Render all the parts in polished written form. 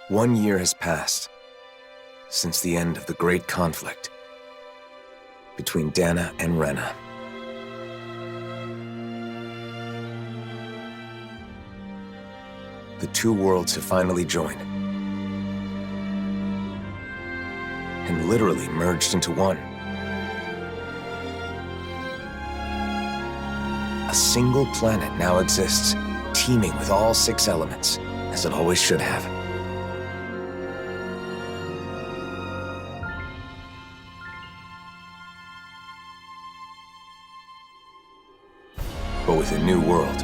1 year has passed since the end of the great conflict between Dana and Rena. The two worlds have finally joined and literally merged into one. A single planet now exists, teeming with all 6 elements, as it always should have. But with a new world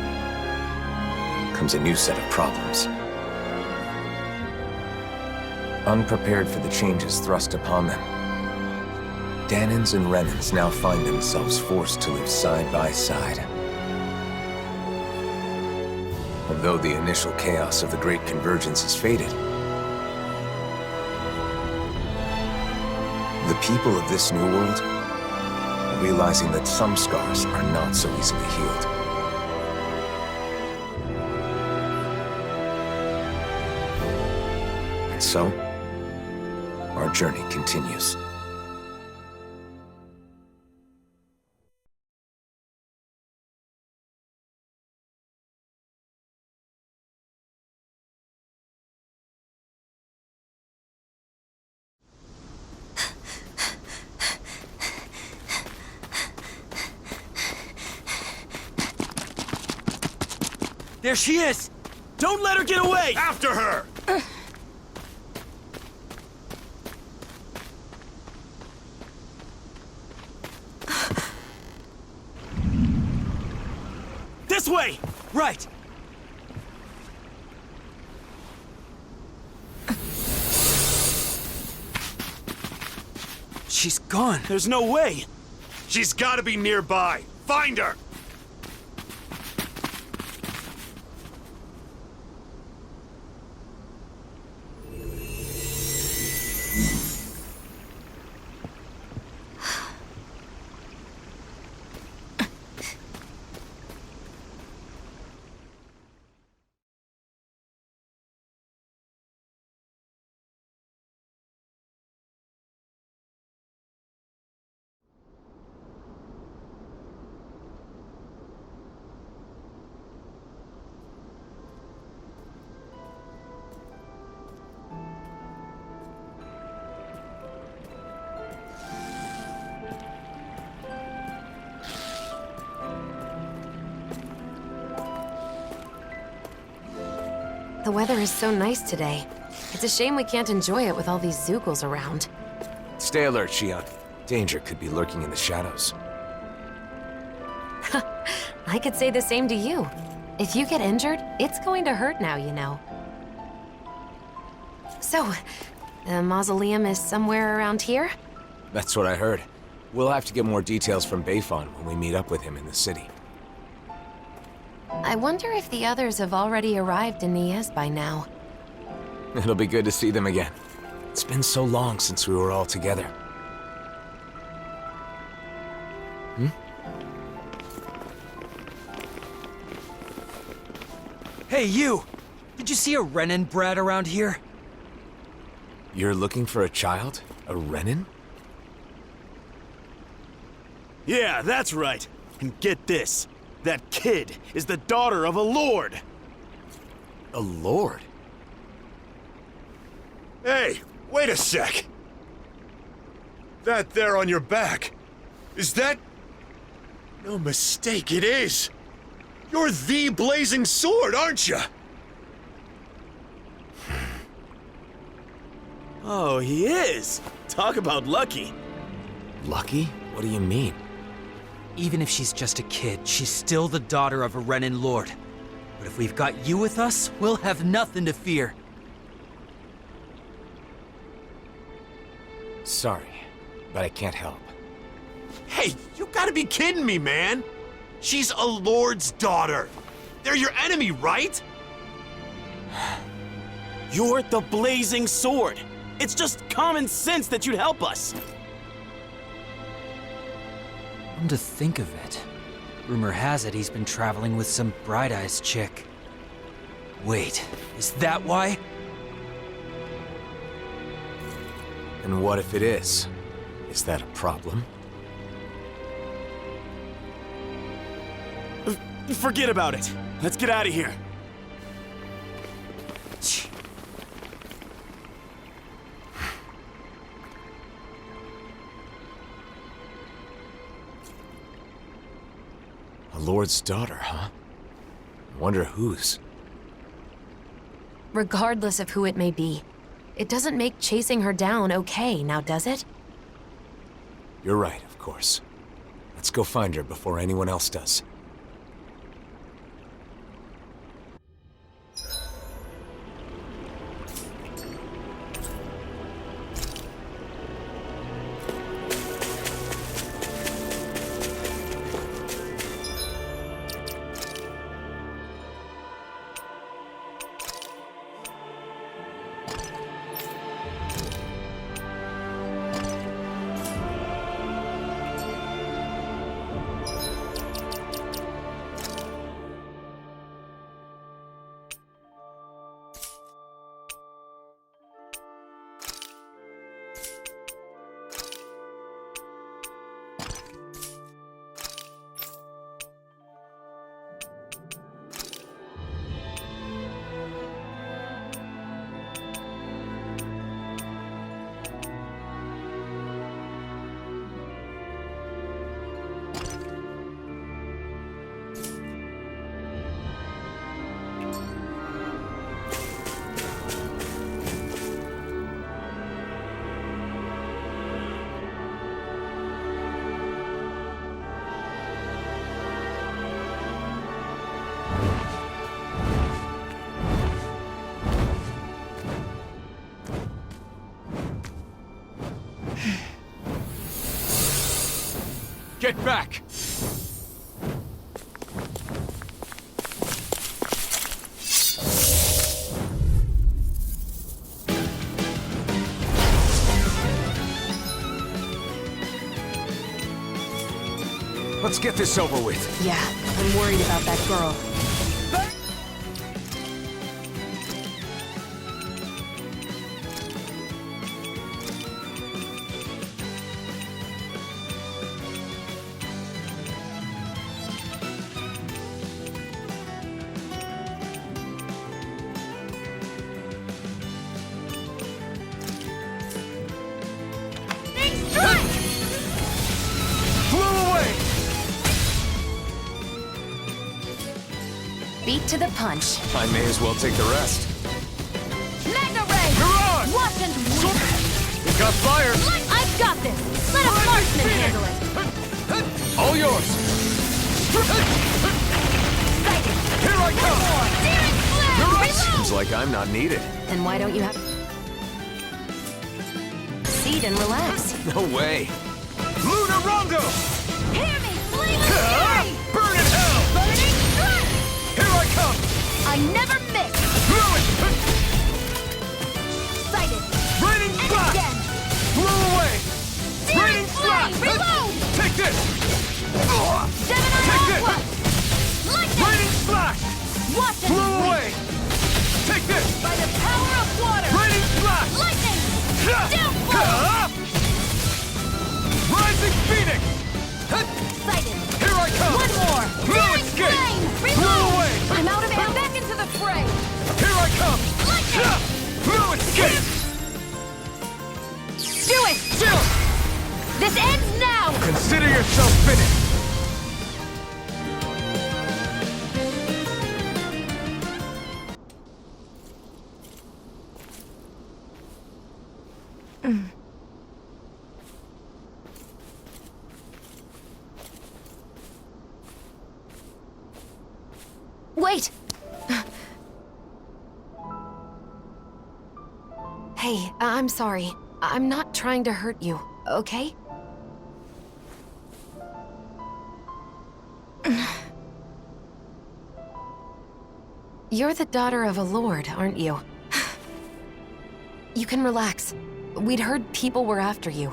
comes a new set of problems. Unprepared for the changes thrust upon them, Danans and Renans now find themselves forced to live side by side. And though the initial chaos of the Great Convergence has faded, the people of this new world are realizing that some scars are not so easily healed. And so, our journey continues. There she is! Don't let her get away! After her! This way! Right! She's gone. There's no way! She's gotta be nearby! Find her! The weather is so nice today. It's a shame we can't enjoy it with all these Zoogles around. Stay alert, Shionne. Danger could be lurking in the shadows. I could say the same to you. If you get injured, it's going to hurt now, you know. So, the mausoleum is somewhere around here? That's what I heard. We'll have to get more details from Bayfon when we meet up with him in the city. I wonder if the others have already arrived in Niez by now. It'll be good to see them again. It's been so long since we were all together. Hey, you! Did you see a Renan brat around here? You're looking for a child? A Renan? Yeah, that's right. And get this. That kid is the daughter of a lord. A lord? Hey, wait a sec. That there on your back, is that... No mistake, it is. You're the Blazing Sword, aren't you? Oh, he is. Talk about lucky. Lucky? What do you mean? Even if she's just a kid, she's still the daughter of a Renan lord. But if we've got you with us, we'll have nothing to fear. Sorry, but I can't help. Hey, you gotta be kidding me, man. She's a lord's daughter. They're your enemy, right? You're the Blazing Sword. It's just common sense that you'd help us. Come to think of it, rumor has it he's been traveling with some bright-eyes chick. Wait, is that why? And what if it is? Is that a problem? Forget about it. Let's get out of here. A lord's daughter, huh? I wonder whose. Regardless of who it may be, it doesn't make chasing her down okay, now does it? You're right, of course. Let's go find her before anyone else does. Get back! Let's get this over with. Yeah, I'm worried about that girl. Beat to the punch. I may as well take the rest. Magna Ray! You're on! Watch and win! You got fire! I've got this! Let a marksman handle it! All yours! Sighted! Here I come! Searing flare! You're right! Seems like I'm not needed. Then why don't you have... Seat and relax. No way. Luna Rondo! Hear me! Flaming fury! Burn in hell! Burning strike! Here I come! I never miss! Fluid! Sighted! Raining And blast! again! Blew away! Searing Raining flame! blast! Reload! Take this! Gemini Take this! Aqua! Lightning! Raining splash! Watch and Blew win! away! Take this! By the power of water! Raining splash! Lightning! Ha! Downfall! Rising Phoenix! Sighted! Here I come! One more! Fluid Searing escape! flame! Blew Reload! away! I'm out of air! Back into the fray! Here I come! Lightning! Ha! Fluid escape! Do it! Chill! This ends now! Consider yourself finished! Wait! Hey, I'm sorry. I'm not trying to hurt you, okay? You're the daughter of a lord, aren't you? You can relax. We'd heard people were after you.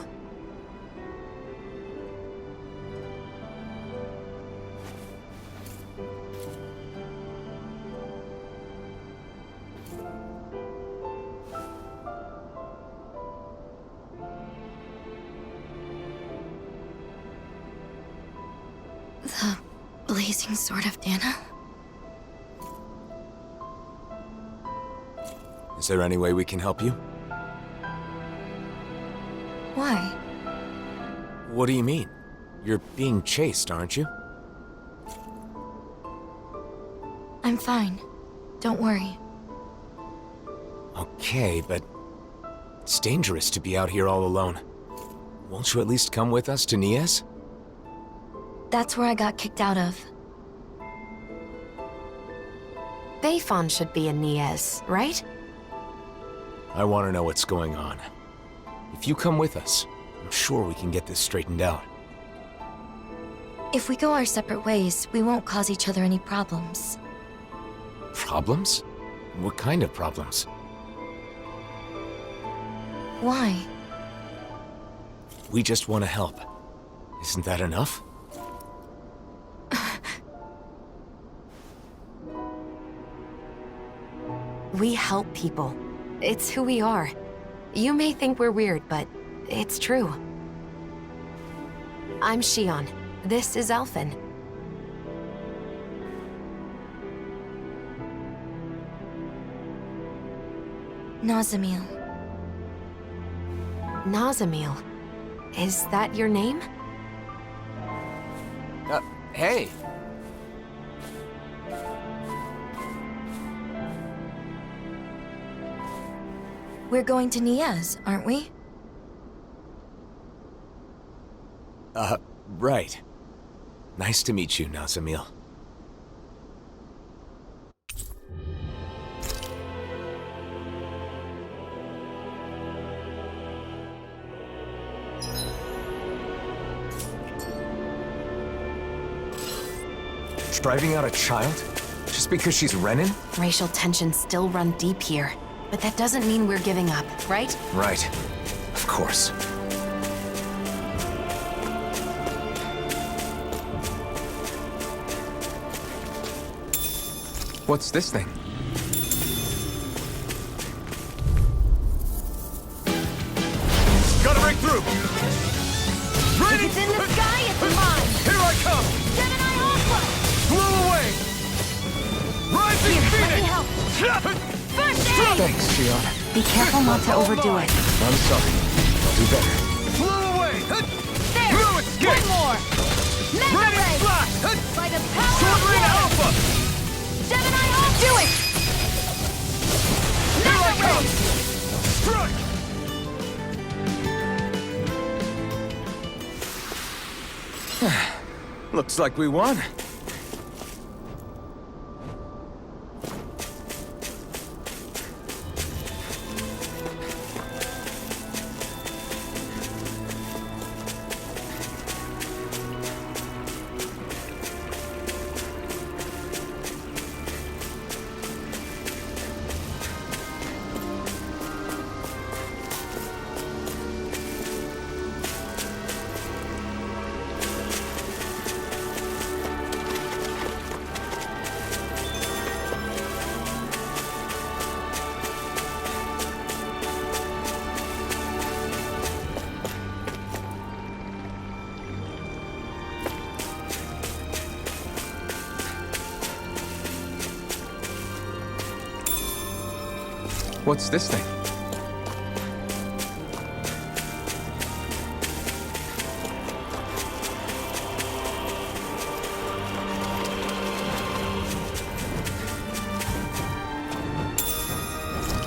blazing sword of Dana? Is there any way we can help you? Why? What do you mean? You're being chased, aren't you? I'm fine. Don't worry. Okay, but it's dangerous to be out here all alone. Won't you at least come with us to Nias? That's where I got kicked out of. Bayfon should be in Nias, right? I want to know what's going on. If you come with us, I'm sure we can get this straightened out. If we go our separate ways, we won't cause each other any problems. Problems? What kind of problems? Why? We just want to help. Isn't that enough? We help people. It's who we are. You may think we're weird, but it's true. I'm Shionne. This is Alphen. Nazamil. Nazamil. Is that your name? Hey! We're going to Nias, aren't we? Right. Nice to meet you, Nazamil. Driving out a child? Just because she's Renin? Racial tensions still run deep here, but that doesn't mean we're giving up, right? Right. Of course. What's this thing? Gotta break through! Ready? If it's in the sky, it's mine! Here I come! Gemini Alpha! Blow away! Rising Here, let me Phoenix! help. First aid! Thanks, Shionne. Be careful not to overdo it. I'm sorry. I'll do better. Blow away! There! Blue escape! One more! Mega Ready? Ray! Flash! By the power Sword of Ring one! Alpha! Gemini Alpha! Do it! Here I Mega come! Ray! Strike! Looks like we won. What's this thing?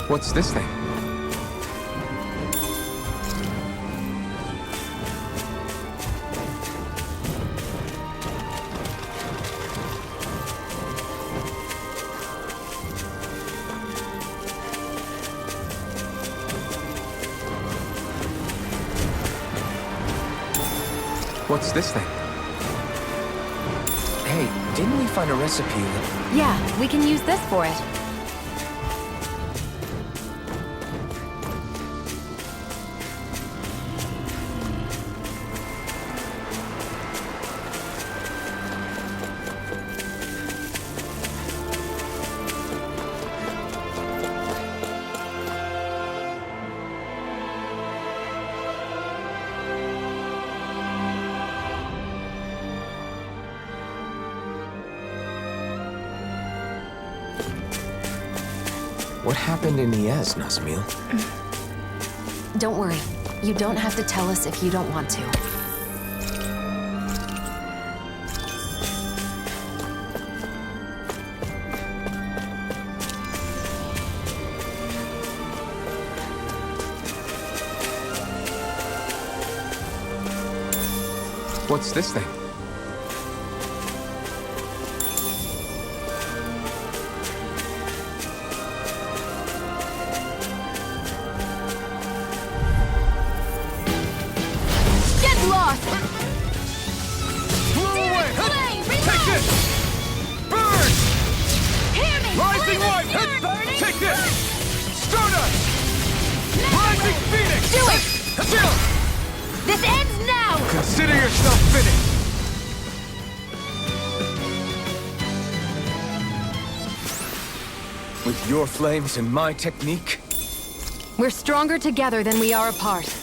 What's this thing? What's this thing? Hey, didn't we find a recipe that... Yeah, we can use this for it. What happened in Iez, Nazamil? Don't worry. You don't have to tell us if you don't want to. What's this thing? Get lost! Blow away! Flame, Take this! Burn! Hear me! Rising light! Take this! Stardust! Rising Phoenix! Do it! Chill! This ends now! Consider yourself finished! With your flames and my technique? We're stronger together than we are apart.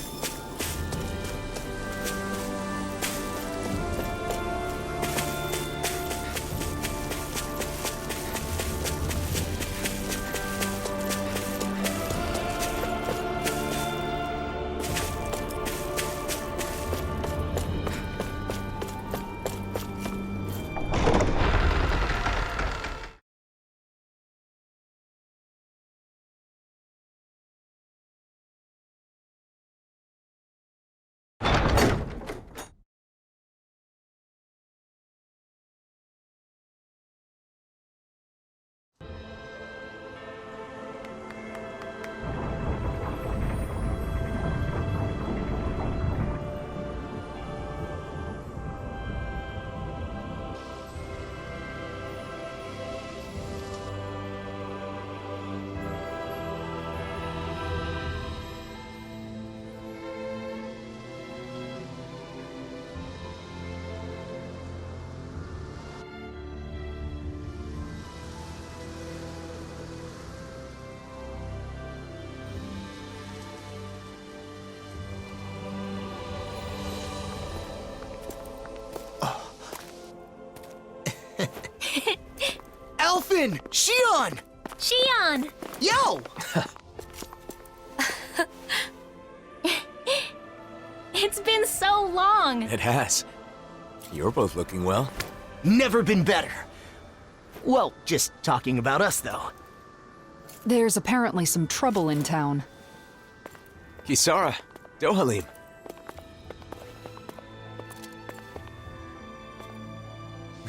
Alphen! Shionne! Shionne! Yo! It's been so long! It has. You're both looking well. Never been better. Well, just talking about us, though. There's apparently some trouble in town. Kisara, Dohalim.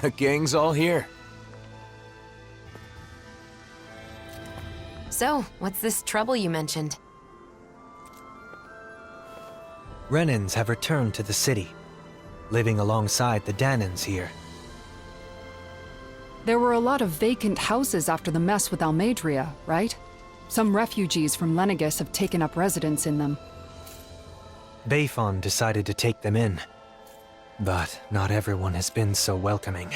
The gang's all here. So, what's this trouble you mentioned? Renans have returned to the city, living alongside the Danans here. There were a lot of vacant houses after the mess with Almadria, right? Some refugees from Lenegis have taken up residence in them. Bayfon decided to take them in, but not everyone has been so welcoming.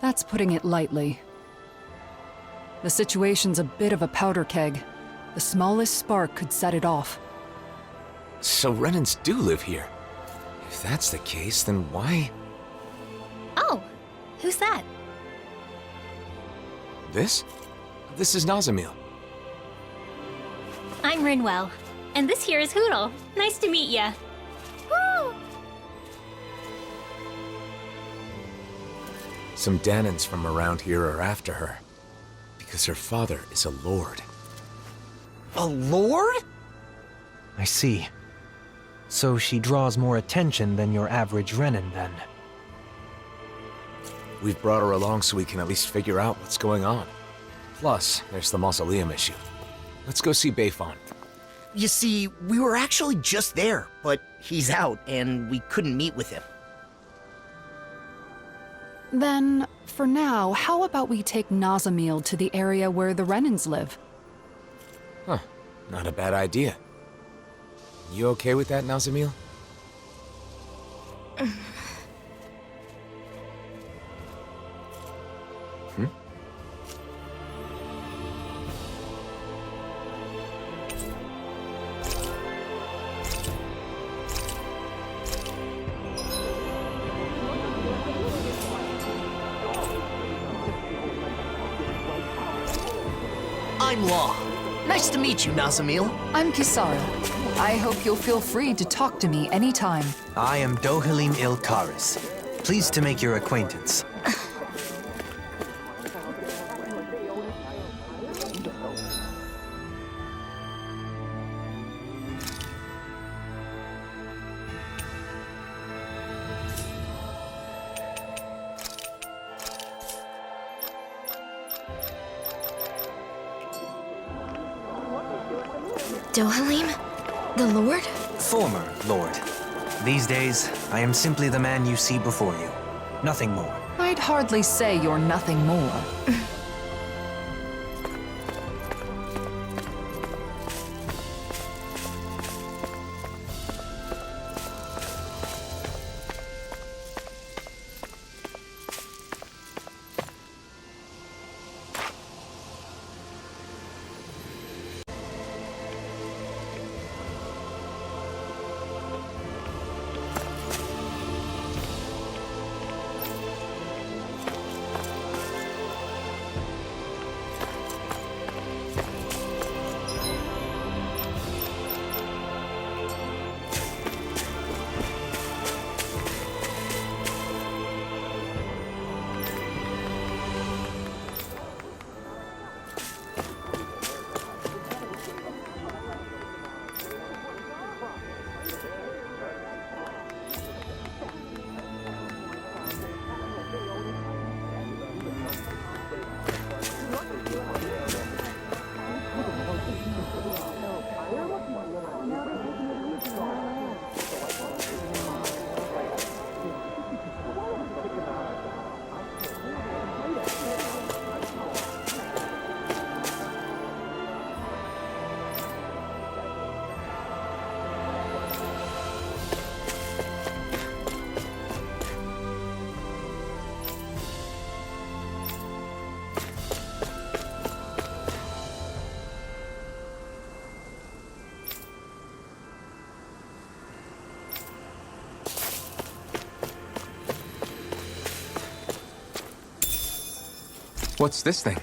That's putting it lightly. The situation's a bit of a powder keg. The smallest spark could set it off. So Renans do live here. If that's the case, then why? Oh, who's that? This? This is Nazamil. I'm Rinwell, and this here is Hoodle. Nice to meet ya. Woo! Some Danans from around here are after her. Because her father is a lord. A lord? I see. So she draws more attention than your average Renan, then. We've brought her along so we can at least figure out what's going on. Plus, there's the mausoleum issue. Let's go see Bayfon. You see, we were actually just there, but he's out, and we couldn't meet with him. Then, for now, how about we take Nazamil to the area where the Renans live? Huh. Not a bad idea. You okay with that, Nazamil? Law. Nice to meet you, Nazamil. I'm Kisara. I hope you'll feel free to talk to me anytime. I am Dohalim Ilkaris. Pleased to make your acquaintance. Dohalim? The Lord? Former Lord. These days, I am simply the man you see before you. Nothing more. I'd hardly say you're nothing more. What's this thing?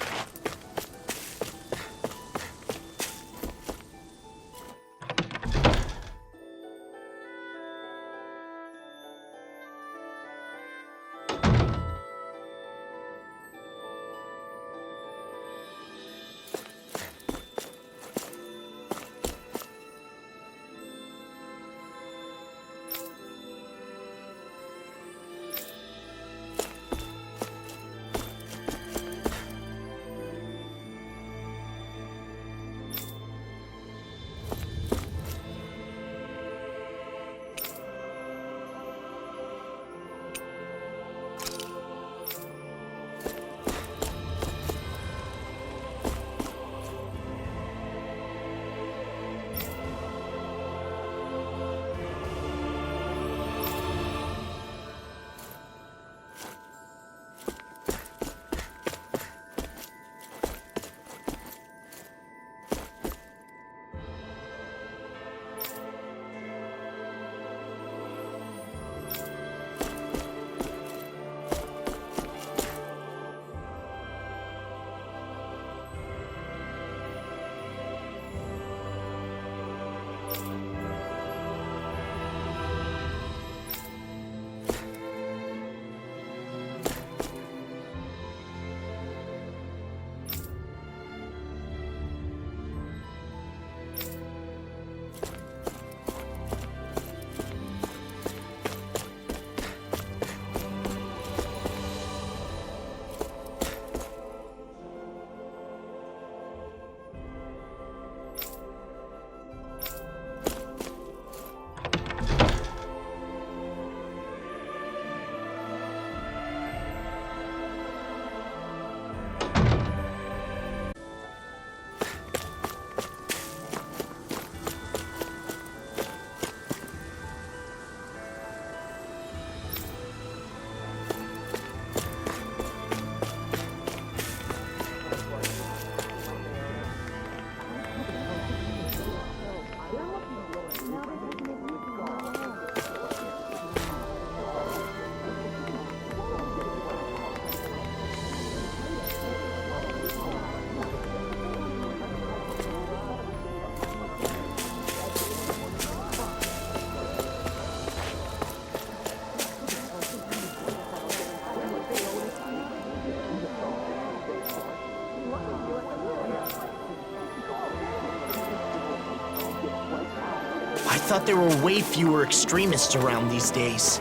thought there were way fewer extremists around these days.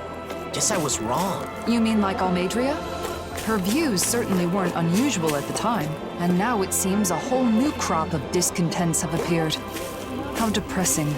Guess I was wrong. You mean like Almadria? Her views certainly weren't unusual at the time, and now it seems a whole new crop of discontents have appeared. How depressing.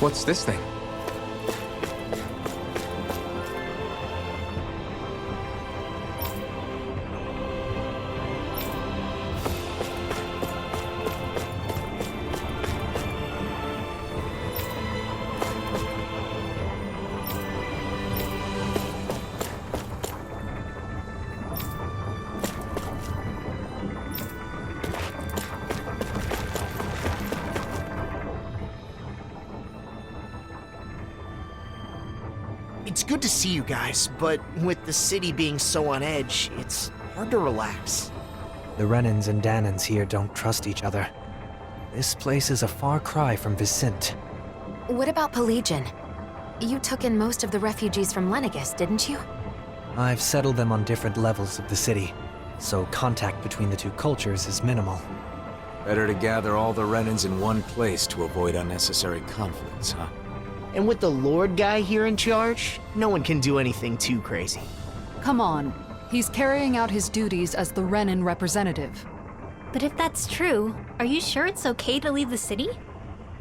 What's this thing? It's good to see you guys, but with the city being so on edge, it's hard to relax. The Renans and Danans here don't trust each other. This place is a far cry from Vicent. What about Pelagian? You took in most of the refugees from Lenegis, didn't you? I've settled them on different levels of the city, so contact between the two cultures is minimal. Better to gather all the Renans in one place to avoid unnecessary conflicts, huh? And with the Lord guy here in charge, no one can do anything too crazy. Come on. He's carrying out his duties as the Renan representative. But if that's true, are you sure it's okay to leave the city?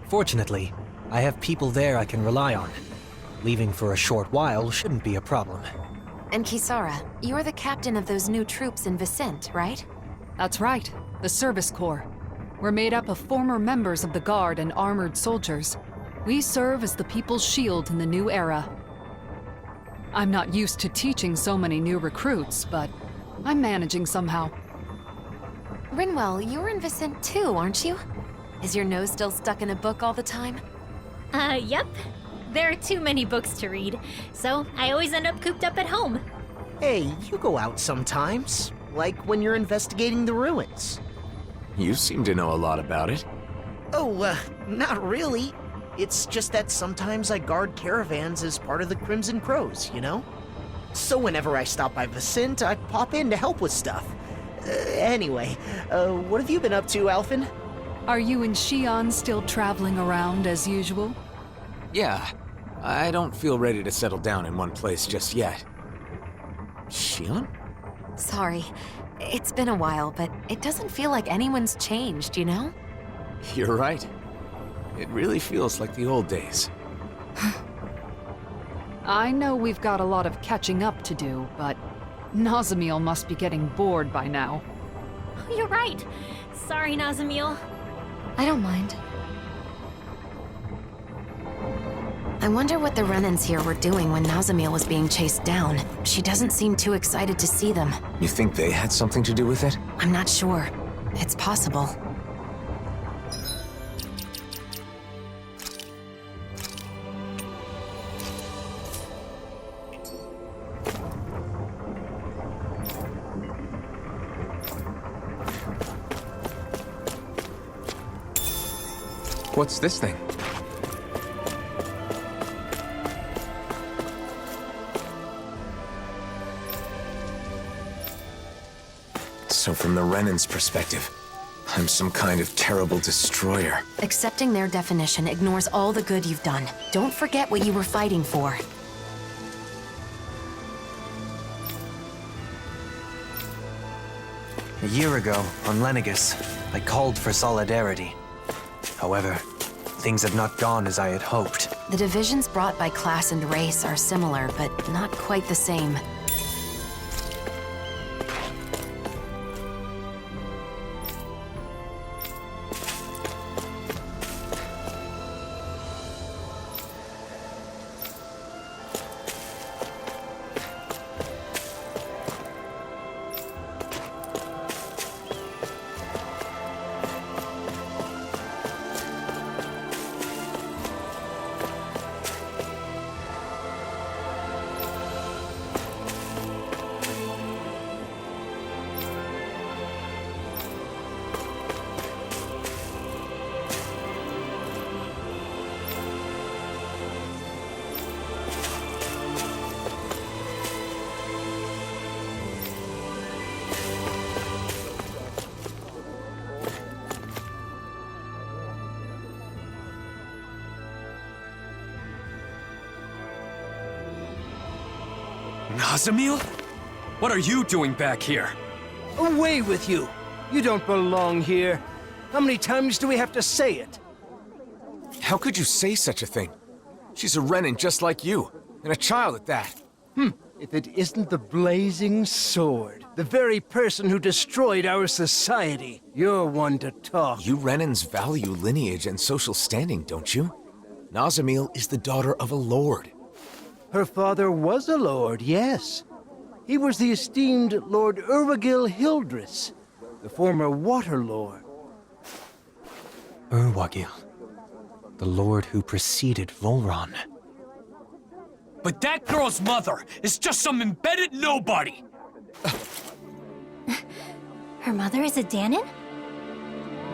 Fortunately, I have people there I can rely on. Leaving for a short while shouldn't be a problem. And Kisara, you're the captain of those new troops in Vicent, right? That's right, the Service Corps. We're made up of former members of the Guard and armored soldiers. We serve as the people's shield in the new era. I'm not used to teaching so many new recruits, but I'm managing somehow. Rinwell, you're in Vicent too, aren't you? Is your nose still stuck in a book all the time? Yep. There are too many books to read, so I always end up cooped up at home. Hey, you go out sometimes, like when you're investigating the ruins. You seem to know a lot about it. Oh, not really. It's just that sometimes I guard caravans as part of the Crimson Crows, you know? So whenever I stop by Vicent, I pop in to help with stuff. Anyway, what have you been up to, Alphen? Are you and Shionne still traveling around as usual? Yeah, I don't feel ready to settle down in one place just yet. Shionne? Sorry, it's been a while, but it doesn't feel like anyone's changed, you know? You're right. It really feels like the old days. I know we've got a lot of catching up to do, but Nazamiel must be getting bored by now. Oh, you're right. Sorry, Nazamiel. I don't mind. I wonder what the Renans here were doing when Nazamiel was being chased down. She doesn't seem too excited to see them. You think they had something to do with it? I'm not sure. It's possible. What's this thing? So from the Renan's perspective, I'm some kind of terrible destroyer. Accepting their definition ignores all the good you've done. Don't forget what you were fighting for. A year ago, on Lenegis, I called for solidarity. However, things have not gone as I had hoped. The divisions brought by class and race are similar, but not quite the same. Nazamil? What are you doing back here? Away with you! You don't belong here. How many times do we have to say it? How could you say such a thing? She's a Renin just like you, and a child at that. If it isn't the blazing sword, the very person who destroyed our society, you're one to talk. You Renins value lineage and social standing, don't you? Nazamil is the daughter of a lord. Her father was a lord, yes. He was the esteemed Lord Urwagil Hildress, the former Water Lord. Urwagil, the lord who preceded Volron. But that girl's mother is just some embedded nobody! Her mother is a Danon?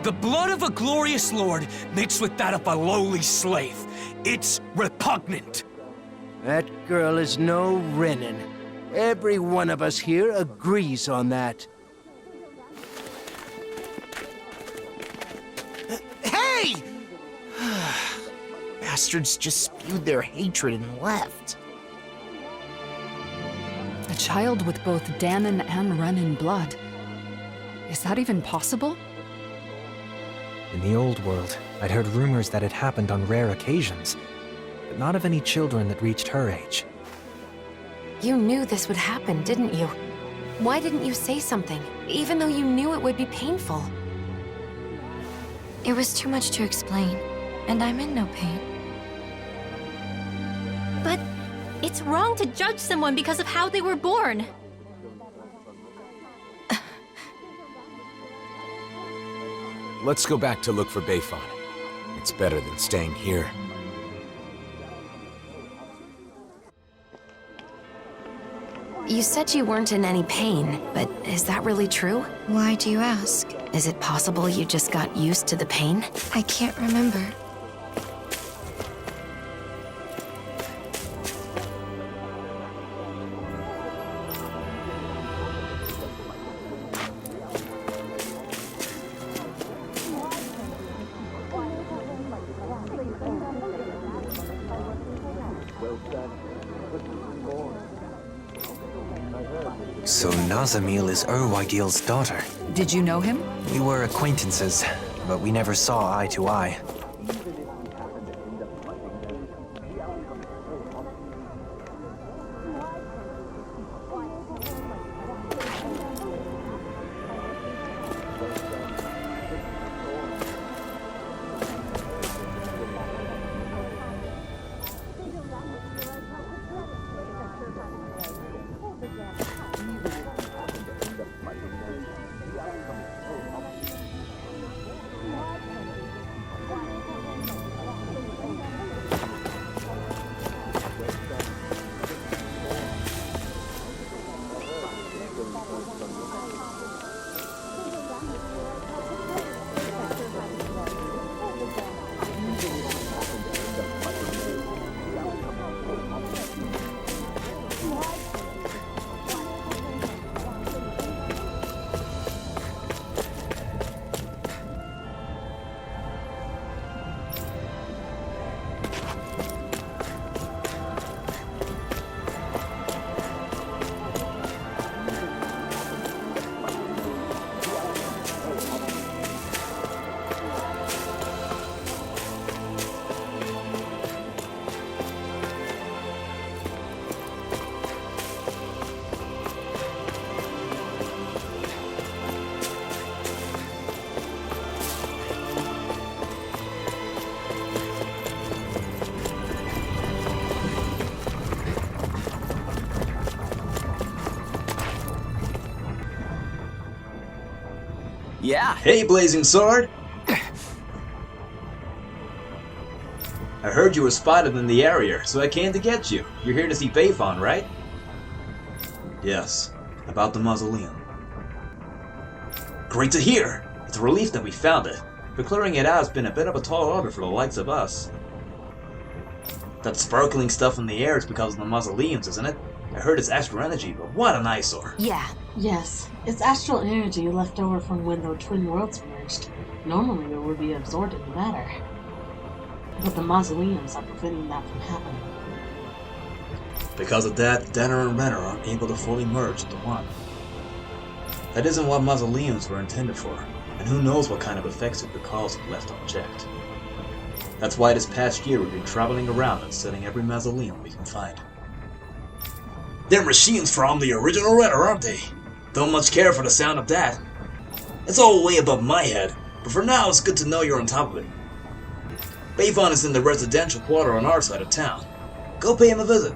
The blood of a glorious lord mixed with that of a lowly slave. It's repugnant. That girl is no Renin. Every one of us here agrees on that. Hey! Bastards just spewed their hatred and left. A child with both Danon and Renin blood. Is that even possible? In the old world, I'd heard rumors that it happened on rare occasions, but not of any children that reached her age. You knew this would happen, didn't you? Why didn't you say something, even though you knew it would be painful? It was too much to explain, and I'm in no pain. But it's wrong to judge someone because of how they were born. Let's go back to look for Bayfon. It's better than staying here. You said you weren't in any pain, but is that really true? Why do you ask? Is it possible you just got used to the pain? I can't remember. So Nazamil is Urwagil's daughter. Did you know him? We were acquaintances, but we never saw eye to eye. Yeah. Hey, Blazing Sword! I heard you were spotted in the area, so I came to get you. You're here to see Bayfon, right? Yes, about the mausoleum. Great to hear! It's a relief that we found it, but clearing it out has been a bit of a tall order for the likes of us. That sparkling stuff in the air is because of the mausoleums, isn't it? I heard it's astral energy, but what an eyesore! Yeah. Yes, it's astral energy left over from when the twin worlds merged. Normally it would be absorbed into matter. But the mausoleums are preventing that from happening. Because of that, Danner and Renner aren't able to fully merge into one. That isn't what mausoleums were intended for, and who knows what kind of effects it could cause if left unchecked. That's why this past year we've been traveling around and studying every mausoleum we can find. They're machines from the original Renner, aren't they? Don't much care for the sound of that. It's all way above my head, but for now it's good to know you're on top of it. Bayfon is in the residential quarter on our side of town. Go pay him a visit.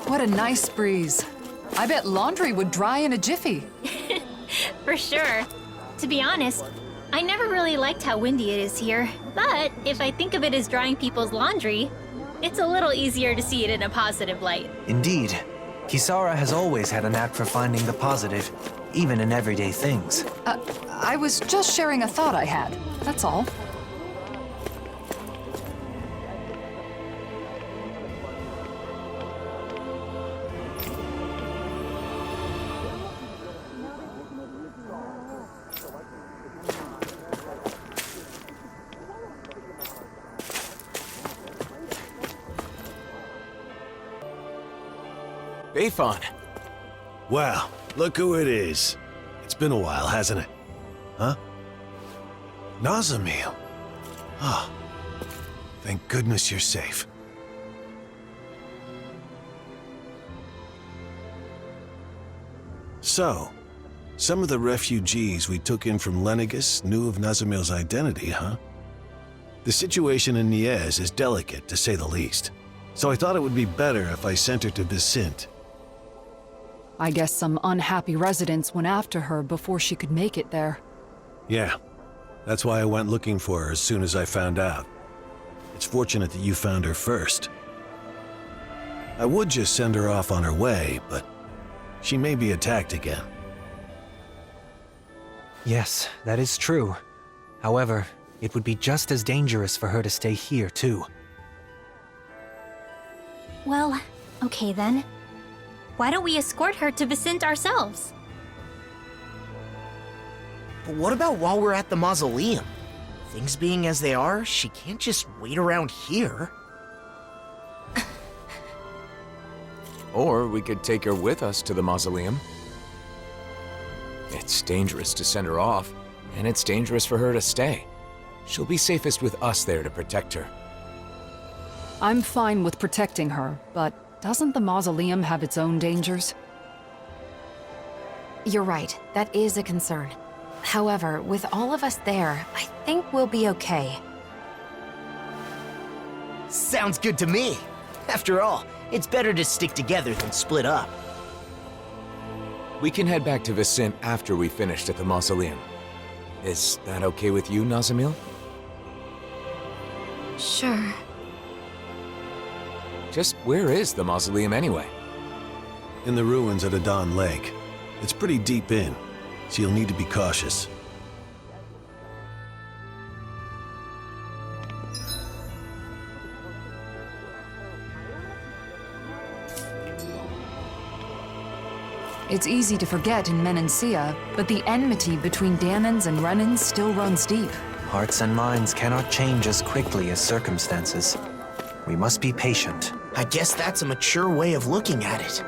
What a nice breeze. I bet laundry would dry in a jiffy. For sure. To be honest, I never really liked how windy it is here, but if I think of it as drying people's laundry, it's a little easier to see it in a positive light. Indeed. Kisara has always had a knack for finding the positive, even in everyday things. I was just sharing a thought I had, that's all. Bayfon. Wow, look who it is. It's been a while, hasn't it? Huh? Nazamil. Ah, thank goodness you're safe. So, some of the refugees we took in from Lenegus knew of Nazamil's identity, huh? The situation in Niez is delicate, to say the least. So I thought it would be better if I sent her to Vicente. I guess some unhappy residents went after her before she could make it there. Yeah, that's why I went looking for her as soon as I found out. It's fortunate that you found her first. I would just send her off on her way, but she may be attacked again. Yes, that is true. However, it would be just as dangerous for her to stay here, too. Well, okay then. Why don't we escort her to Vicente ourselves? But what about while we're at the mausoleum? Things being as they are, she can't just wait around here. Or we could take her with us to the mausoleum. It's dangerous to send her off, and it's dangerous for her to stay. She'll be safest with us there to protect her. I'm fine with protecting her, but doesn't the mausoleum have its own dangers? You're right, that is a concern. However, with all of us there, I think we'll be okay. Sounds good to me. After all, it's better to stick together than split up. We can head back to Vicente after we finished at the mausoleum. Is that okay with you, Nazamil? Sure. Just where is the mausoleum anyway? In the ruins at Adon Lake. It's pretty deep in, so you'll need to be cautious. It's easy to forget in Menancia, but the enmity between Danans and Renans still runs deep. Hearts and minds cannot change as quickly as circumstances. We must be patient. I guess that's a mature way of looking at it.